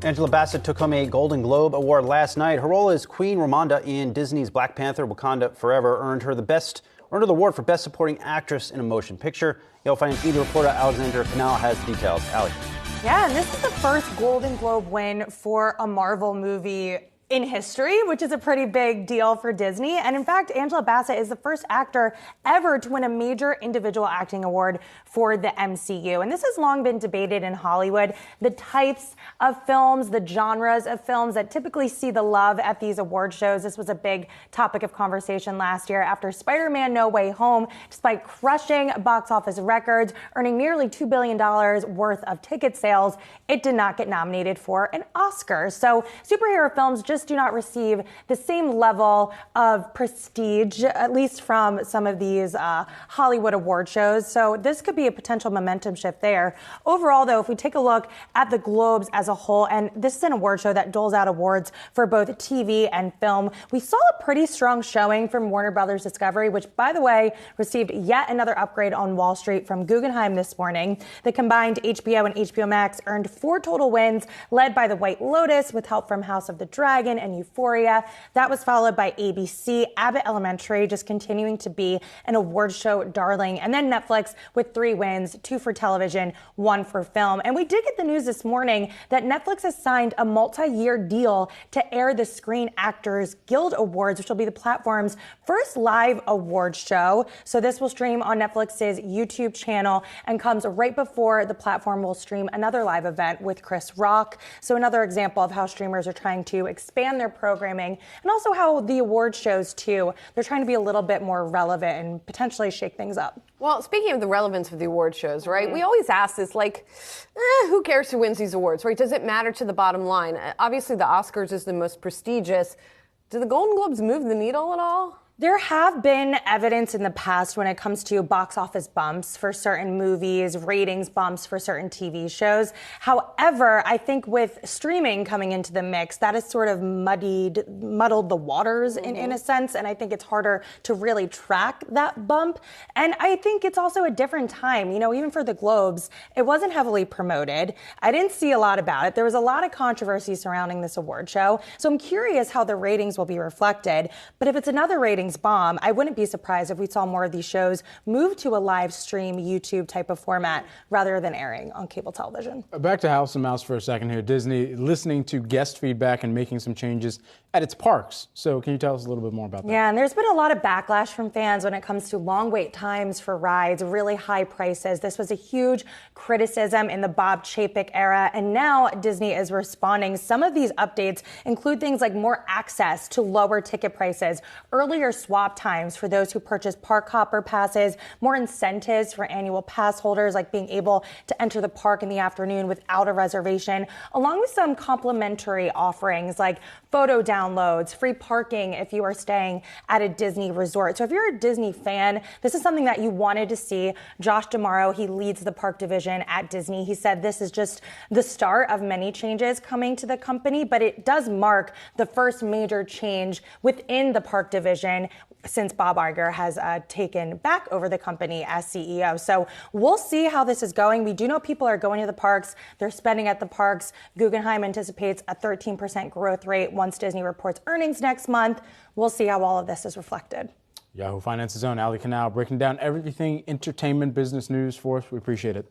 Angela Bassett took home a Golden Globe Award last night. Her role as Queen Ramonda in Disney's Black Panther: Wakanda Forever earned her the award for Best Supporting Actress in a Motion Picture. Yahoo Finance media reporter Alexander Canal has details. Allie. Yeah, and this is the first Golden Globe win for a Marvel movie in history, which is a pretty big deal for Disney. And in fact, Angela Bassett is the first actor ever to win a major individual acting award for the MCU. And this has long been debated in Hollywood, the types of films, the genres of films that typically see the love at these award shows. This was a big topic of conversation last year after Spider-Man: No Way Home, despite crushing box office records, earning nearly $2 billion worth of ticket sales, it did not get nominated for an Oscar. So superhero films just do not receive the same level of prestige, at least from some of these Hollywood award shows. So this could be a potential momentum shift there. Overall, though, if we take a look at the Globes as a whole, and this is an award show that doles out awards for both TV and film, we saw a pretty strong showing from Warner Brothers Discovery, which, by the way, received yet another upgrade on Wall Street from Guggenheim this morning. The combined HBO and HBO Max earned 4 total wins, led by The White Lotus with help from House of the Dragon and Euphoria. That was followed by ABC, Abbott Elementary, just continuing to be an award show darling. And then Netflix with 3 wins, 2 for television, 1 for film. And we did get the news this morning that Netflix has signed a multi-year deal to air the Screen Actors Guild Awards, which will be the platform's first live award show. So this will stream on Netflix's YouTube channel and comes right before the platform will stream another live event with Chris Rock. So another example of how streamers are trying to expand their programming, and also how the award shows too, they're trying to be a little bit more relevant and potentially shake things up. Well, speaking of the relevance of the award shows, right? We always ask this, like, who cares who wins these awards, right? Does it matter to the bottom line? Obviously, the Oscars is the most prestigious. Do the Golden Globes move the needle at all? There have been evidence in the past when it comes to box office bumps for certain movies, ratings bumps for certain TV shows. However, I think with streaming coming into the mix, that has sort of muddled the waters in a sense. And I think it's harder to really track that bump. And I think it's also a different time. You know, even for the Globes, it wasn't heavily promoted. I didn't see a lot about it. There was a lot of controversy surrounding this award show. So I'm curious how the ratings will be reflected. But if it's another rating bomb, I wouldn't be surprised if we saw more of these shows move to a live stream YouTube type of format rather than airing on cable television. Back to House and Mouse for a second here. Disney listening to guest feedback and making some changes at its parks. So can you tell us a little bit more about that? Yeah, and there's been a lot of backlash from fans when it comes to long wait times for rides, really high prices. This was a huge criticism in the Bob Chapek era, and now Disney is responding. Some of these updates include things like more access to lower ticket prices, earlier swap times for those who purchase park hopper passes, more incentives for annual pass holders, like being able to enter the park in the afternoon without a reservation, along with some complimentary offerings like photo downloads, free parking if you are staying at a Disney resort. So if you're a Disney fan, this is something that you wanted to see. Josh D'Amaro, he leads the park division at Disney. He said this is just the start of many changes coming to the company, but it does mark the first major change within the park division since Bob Iger has taken back over the company as CEO. So we'll see how this is going. We do know people are going to the parks. They're spending at the parks. Guggenheim anticipates a 13% growth rate once Disney reports earnings next month. We'll see how all of this is reflected. Yahoo Finance's own Allie Canal breaking down everything entertainment business news for us. We appreciate it.